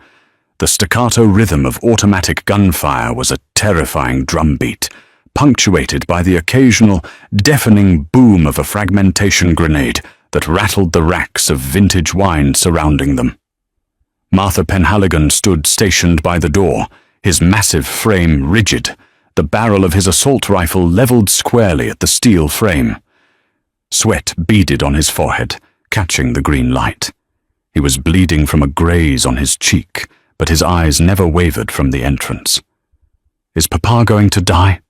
The staccato rhythm of automatic gunfire was a terrifying drumbeat, punctuated by the occasional, deafening boom of a fragmentation grenade that rattled the racks of vintage wine surrounding them. Martha Penhaligon stood stationed by the door, his massive frame rigid, the barrel of his assault rifle leveled squarely at the steel frame. Sweat beaded on his forehead, catching the green light. He was bleeding from a graze on his cheek, but his eyes never wavered from the entrance. "Is Papa going to die?"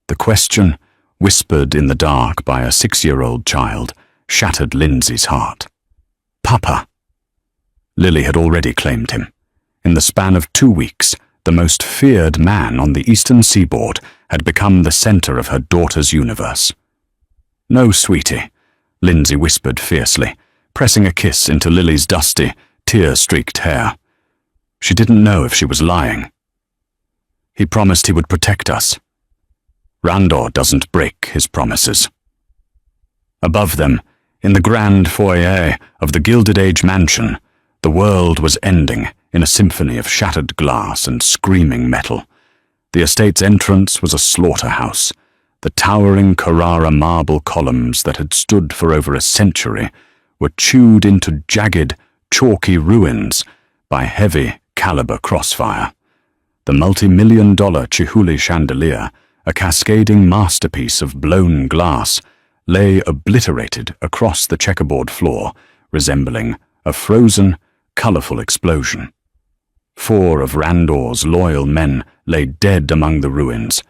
The question, whispered in the dark by a 6-year-old child, shattered Lindsay's heart. "Papa." Lily had already claimed him. In the span of 2 weeks, the most feared man on the eastern seaboard had become the center of her daughter's universe. "No, sweetie," Lindsay whispered fiercely, pressing a kiss into Lily's dusty, tear-streaked hair. She didn't know if she was lying. "He promised he would protect us." Randor doesn't break his promises. Above them, in the grand foyer of the Gilded Age mansion, the world was ending in a symphony of shattered glass and screaming metal. The estate's entrance was a slaughterhouse. The towering Carrara marble columns that had stood for over a century were chewed into jagged, chalky ruins by heavy caliber crossfire. The multi-million-dollar Chihuly chandelier, a cascading masterpiece of blown glass, lay obliterated across the checkerboard floor, resembling a frozen, colorful explosion. 4 of Randor's loyal men lay dead among the ruins,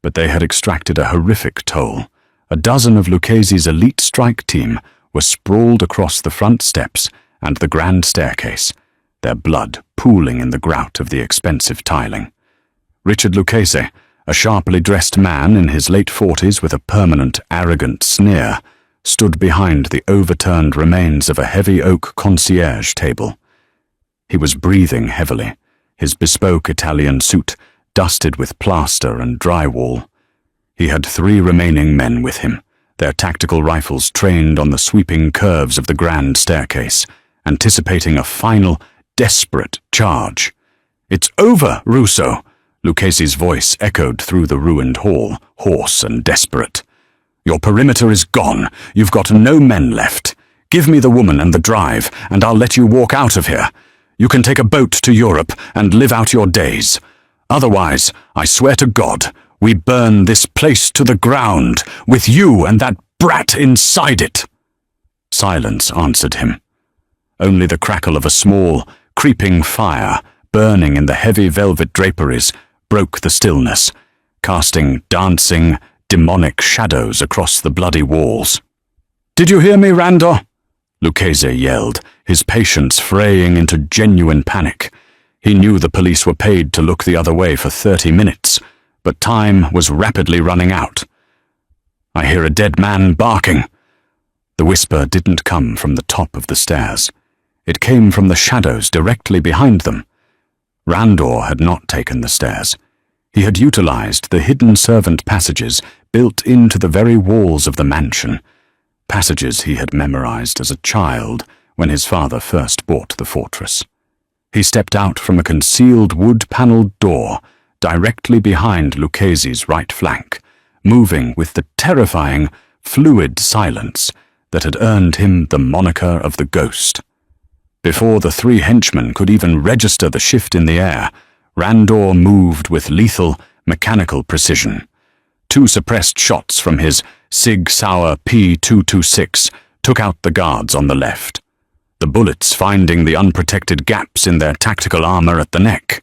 but they had extracted a horrific toll. A dozen of Lucchese's elite strike team were sprawled across the front steps and the grand staircase, their blood pooling in the grout of the expensive tiling. Richard Lucchese, a sharply dressed man in his late 40s with a permanent, arrogant sneer, stood behind the overturned remains of a heavy oak concierge table. He was breathing heavily, his bespoke Italian suit dusted with plaster and drywall. He had 3 remaining men with him, their tactical rifles trained on the sweeping curves of the grand staircase, anticipating a final, desperate charge. "It's over, Russo!" Lucchese's voice echoed through the ruined hall, hoarse and desperate. "Your perimeter is gone. You've got no men left. Give me the woman and the drive, and I'll let you walk out of here. You can take a boat to Europe and live out your days. Otherwise, I swear to God, we burn this place to the ground, with you and that brat inside it." Silence answered him. Only the crackle of a small, creeping fire, burning in the heavy velvet draperies, broke the stillness, casting dancing, demonic shadows across the bloody walls. "Did you hear me, Randor?" Lucchese yelled, his patience fraying into genuine panic. He knew the police were paid to look the other way for 30 minutes, but time was rapidly running out. "I hear a dead man barking." The whisper didn't come from the top of the stairs. It came from the shadows directly behind them. Randor had not taken the stairs. He had utilized the hidden servant passages built into the very walls of the mansion, passages he had memorized as a child when his father first bought the fortress. He stepped out from a concealed wood-paneled door directly behind Lucchese's right flank, moving with the terrifying, fluid silence that had earned him the moniker of the Ghost. Before the 3 henchmen could even register the shift in the air, Randor moved with lethal, mechanical precision. 2 suppressed shots from his Sig Sauer P226 took out the guards on the left, the bullets finding the unprotected gaps in their tactical armor at the neck.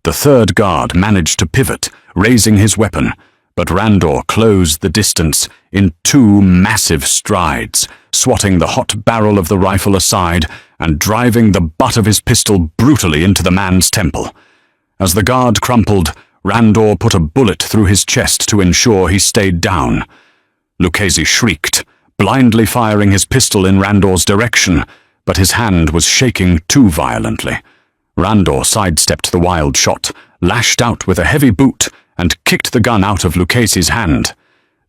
The 3rd guard managed to pivot, raising his weapon, but Randor closed the distance in 2 massive strides, swatting the hot barrel of the rifle aside and driving the butt of his pistol brutally into the man's temple. As the guard crumpled, Randor put a bullet through his chest to ensure he stayed down. Lucchese shrieked, blindly firing his pistol in Randor's direction, but his hand was shaking too violently. Randor sidestepped the wild shot, lashed out with a heavy boot, and kicked the gun out of Lucchese's hand.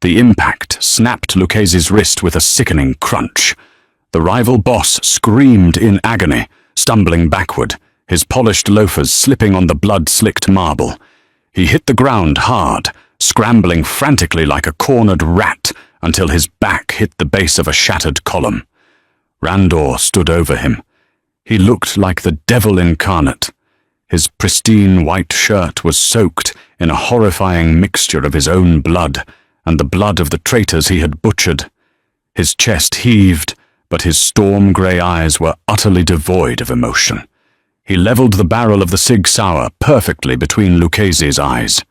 The impact snapped Lucchese's wrist with a sickening crunch. The rival boss screamed in agony, stumbling backward, his polished loafers slipping on the blood-slicked marble. He hit the ground hard, scrambling frantically like a cornered rat until his back hit the base of a shattered column. Randor stood over him. He looked like the devil incarnate. His pristine white shirt was soaked in a horrifying mixture of his own blood and the blood of the traitors he had butchered. His chest heaved, but his storm-grey eyes were utterly devoid of emotion. He leveled the barrel of the Sig Sauer perfectly between Lucchese's eyes.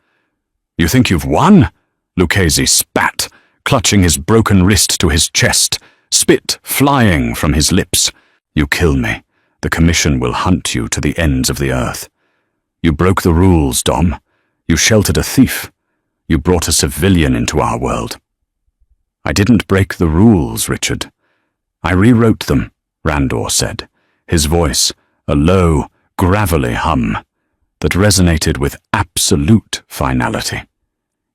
"You think you've won?" Lucchese spat, clutching his broken wrist to his chest, spit flying from his lips. "You kill me. The Commission will hunt you to the ends of the earth. You broke the rules, Dom. You sheltered a thief. You brought a civilian into our world." "I didn't break the rules, Richard. I rewrote them," Randor said, his voice a low, gravelly hum that resonated with absolute finality.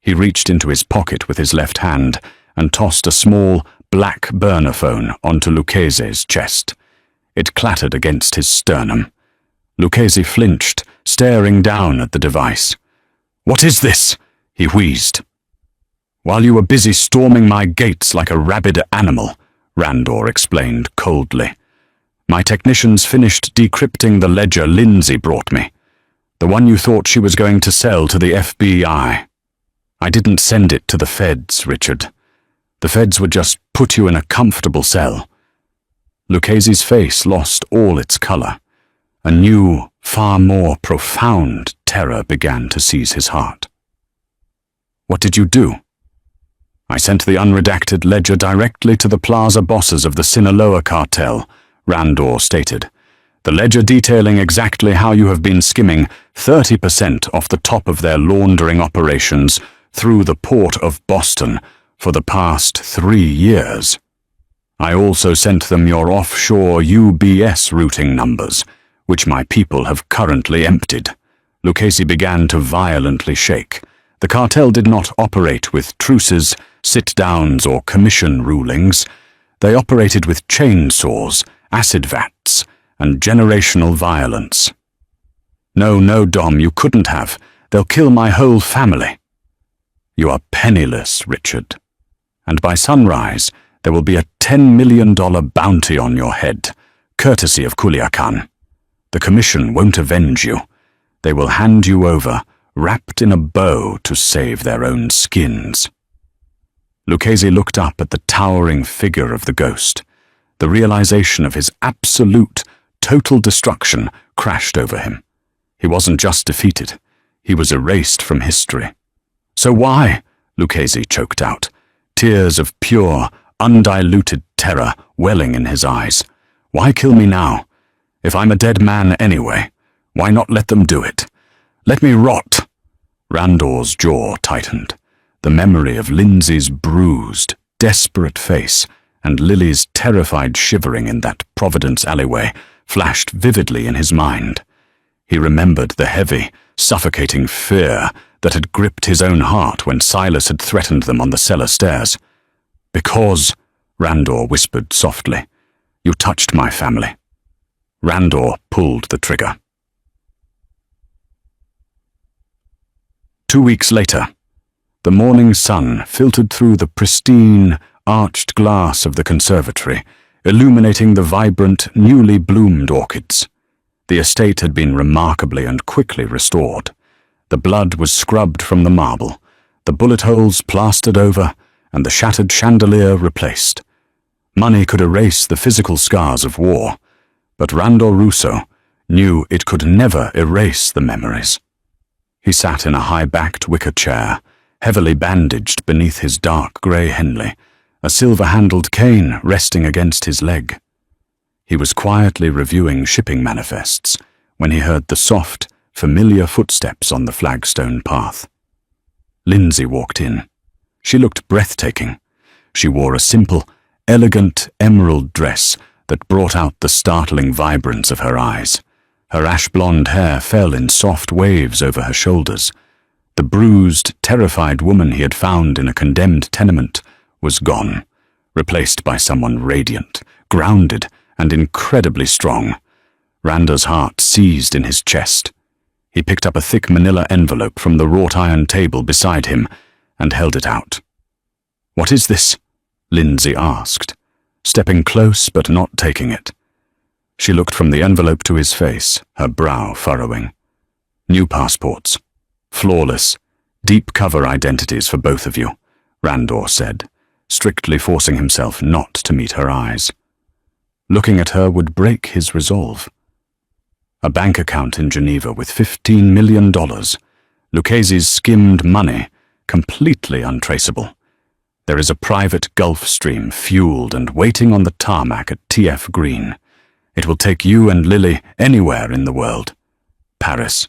He reached into his pocket with his left hand and tossed a small, black burner phone onto Lucchese's chest. It clattered against his sternum. Lucchese flinched, staring down at the device. "What is this?" he wheezed. "While you were busy storming my gates like a rabid animal," Randor explained coldly, "my technicians finished decrypting the ledger Lindsay brought me, the one you thought she was going to sell to the FBI. I didn't send it to the feds, Richard. The feds would just put you in a comfortable cell." Lucchese's face lost all its color. A new, far more profound terror began to seize his heart. "What did you do?" "I sent the unredacted ledger directly to the plaza bosses of the Sinaloa cartel," Randor stated. The ledger detailing exactly how you have been skimming 30% off the top of their laundering operations through the port of Boston for the past 3 years. I also sent them your offshore UBS routing numbers, which my people have currently emptied. Lucchese began to violently shake. The cartel did not operate with truces, sit-downs, or commission rulings. They operated with chainsaws, acid vats, and generational violence. No, Dom, you couldn't have. They'll kill my whole family. You are penniless, Richard. And by sunrise, there will be a $10 million bounty on your head, courtesy of Culiacan. The commission won't avenge you. They will hand you over, wrapped in a bow to save their own skins. Lucchese looked up at the towering figure of the ghost. The realization of his absolute, total destruction crashed over him. He wasn't just defeated. He was erased from history. So why? Lucchese choked out, tears of pure, undiluted terror welling in his eyes. Why kill me now? If I'm a dead man anyway, why not let them do it? Let me rot. Randor's jaw tightened. The memory of Lindsay's bruised, desperate face and Lily's terrified shivering in that Providence alleyway flashed vividly in his mind. He remembered the heavy, suffocating fear that had gripped his own heart when Silas had threatened them on the cellar stairs. Because, Randor whispered softly, you touched my family. Randor pulled the trigger. 2 weeks later, the morning sun filtered through the pristine, arched glass of the conservatory, illuminating the vibrant, newly bloomed orchids. The estate had been remarkably and quickly restored. The blood was scrubbed from the marble, the bullet holes plastered over, and the shattered chandelier replaced. Money could erase the physical scars of war, but Randor Russo knew it could never erase the memories. He sat in a high-backed wicker chair, heavily bandaged beneath his dark grey Henley, a silver-handled cane resting against his leg. He was quietly reviewing shipping manifests when he heard the soft, familiar footsteps on the flagstone path. Lindsay walked in. She looked breathtaking. She wore a simple, elegant emerald dress that brought out the startling vibrance of her eyes. Her ash-blonde hair fell in soft waves over her shoulders. The bruised, terrified woman he had found in a condemned tenement was gone, replaced by someone radiant, grounded, and incredibly strong. Randor's heart seized in his chest. He picked up a thick manila envelope from the wrought-iron table beside him and held it out. "What is this?" Lindsay asked, stepping close but not taking it. She looked from the envelope to his face, her brow furrowing. "New passports. Flawless, deep-cover identities for both of you," Randor said, strictly forcing himself not to meet her eyes. Looking at her would break his resolve. A bank account in Geneva with $15 million. Lucchese's skimmed money, completely untraceable. There is a private Gulf Stream fueled and waiting on the tarmac at TF Green. It will take you and Lily anywhere in the world. Paris,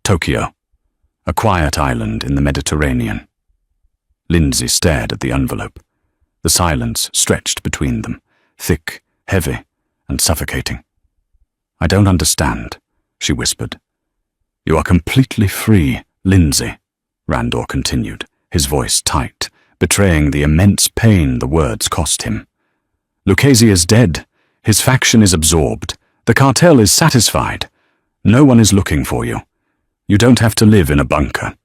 Tokyo, a quiet island in the Mediterranean. Lindsay stared at the envelope. The silence stretched between them, thick, heavy, and suffocating. "I don't understand," she whispered. "You are completely free, Lindsay," Randor continued, his voice tight, betraying the immense pain the words cost him. "Lucchese is dead. His faction is absorbed. The cartel is satisfied. No one is looking for you. You don't have to live in a bunker.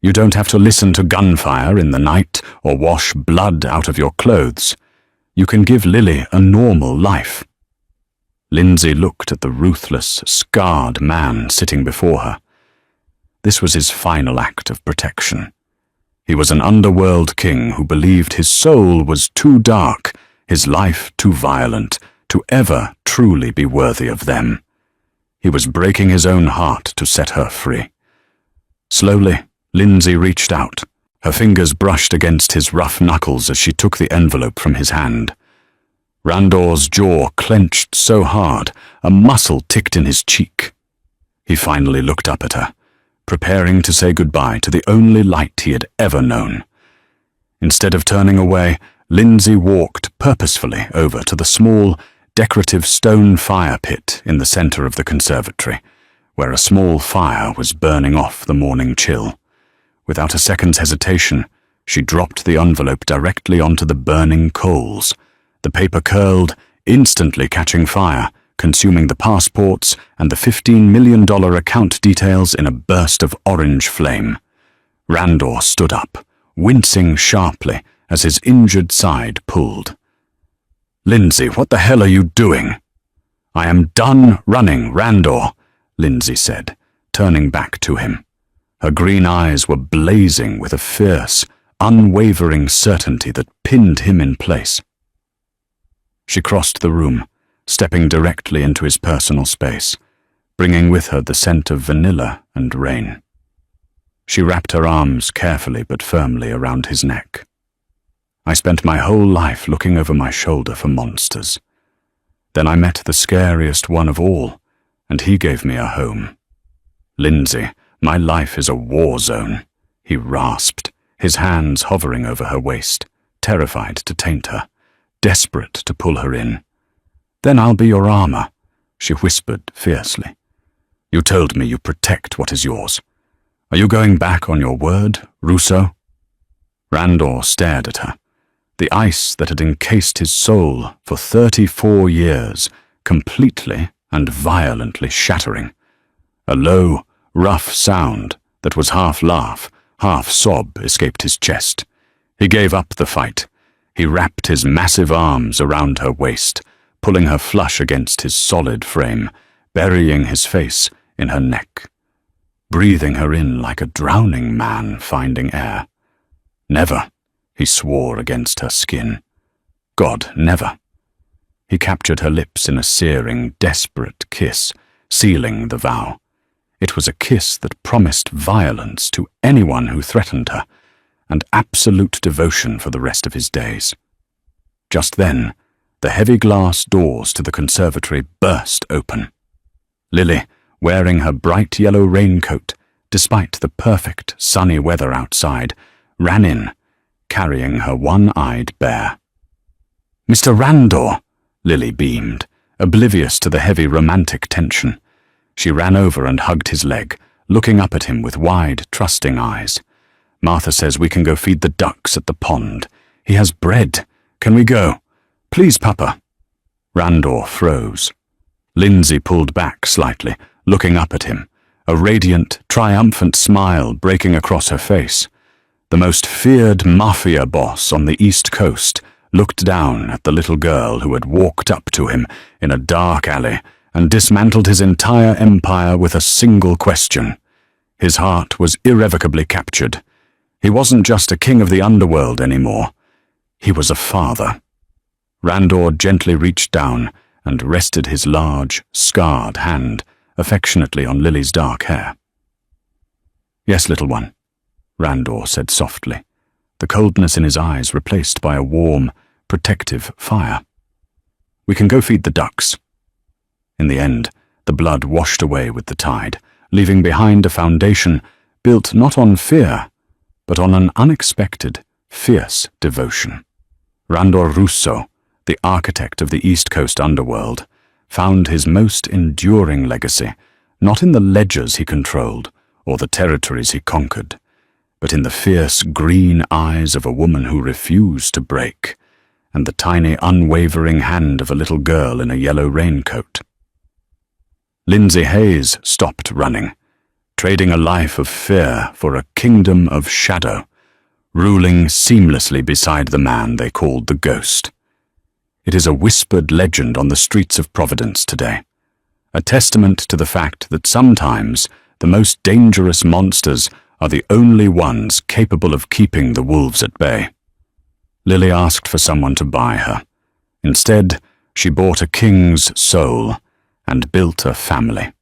You don't have to listen to gunfire in the night or wash blood out of your clothes. You can give Lily a normal life." Lindsay looked at the ruthless, scarred man sitting before her. This was his final act of protection. He was an underworld king who believed his soul was too dark, his life too violent, to ever truly be worthy of them. He was breaking his own heart to set her free. Slowly, Lindsay reached out. Her fingers brushed against his rough knuckles as she took the envelope from his hand. Randor's jaw clenched so hard, a muscle ticked in his cheek. He finally looked up at her, preparing to say goodbye to the only light he had ever known. Instead of turning away, Lindsay walked purposefully over to the small, decorative stone fire pit in the center of the conservatory, where a small fire was burning off the morning chill. Without a second's hesitation, she dropped the envelope directly onto the burning coals. The paper curled, instantly catching fire, consuming the passports and the $15 million account details in a burst of orange flame. Randor stood up, wincing sharply as his injured side pulled. "Lindsay, what the hell are you doing?" "I am done running, Randor," Lindsay said, turning back to him. Her green eyes were blazing with a fierce, unwavering certainty that pinned him in place. She crossed the room, stepping directly into his personal space, bringing with her the scent of vanilla and rain. She wrapped her arms carefully but firmly around his neck. "I spent my whole life looking over my shoulder for monsters. Then I met the scariest one of all, and he gave me a home. Lindsay, my life is a war zone," he rasped, his hands hovering over her waist, terrified to taint her, desperate to pull her in. "Then I'll be your armor," she whispered fiercely. "You told me you protect what is yours. Are you going back on your word, Russo?" Randor stared at her, the ice that had encased his soul for 34 years, completely and violently shattering. A low, rough sound that was half laugh, half sob escaped his chest. He gave up the fight. He wrapped his massive arms around her waist, pulling her flush against his solid frame, burying his face in her neck, breathing her in like a drowning man finding air. "Never," he swore against her skin. "God, never." He captured her lips in a searing, desperate kiss, sealing the vow. It was a kiss that promised violence to anyone who threatened her, and absolute devotion for the rest of his days. Just then, the heavy glass doors to the conservatory burst open. Lily, wearing her bright yellow raincoat, despite the perfect sunny weather outside, ran in, carrying her one-eyed bear. "Mr. Randor," Lily beamed, oblivious to the heavy romantic tension. She ran over and hugged his leg, looking up at him with wide, trusting eyes. "Martha says we can go feed the ducks at the pond. He has bread. Can we go? Please, Papa." Randor froze. Lindsay pulled back slightly, looking up at him, a radiant, triumphant smile breaking across her face. The most feared Mafia boss on the East Coast looked down at the little girl who had walked up to him in a dark alley and dismantled his entire empire with a single question. His heart was irrevocably captured. He wasn't just a king of the underworld anymore. He was a father. Randor gently reached down and rested his large, scarred hand affectionately on Lily's dark hair. "Yes, little one," Randor said softly, the coldness in his eyes replaced by a warm, protective fire. "We can go feed the ducks." In the end, the blood washed away with the tide, leaving behind a foundation built not on fear, but on an unexpected, fierce devotion. Randor Russo, the architect of the East Coast underworld, found his most enduring legacy not in the ledgers he controlled or the territories he conquered, but in the fierce green eyes of a woman who refused to break, and the tiny unwavering hand of a little girl in a yellow raincoat. Lindsay Hayes stopped running, trading a life of fear for a kingdom of shadow, ruling seamlessly beside the man they called the Ghost. It is a whispered legend on the streets of Providence today, a testament to the fact that sometimes the most dangerous monsters are the only ones capable of keeping the wolves at bay. Lily asked for someone to buy her. Instead, she bought a king's soul and built a family.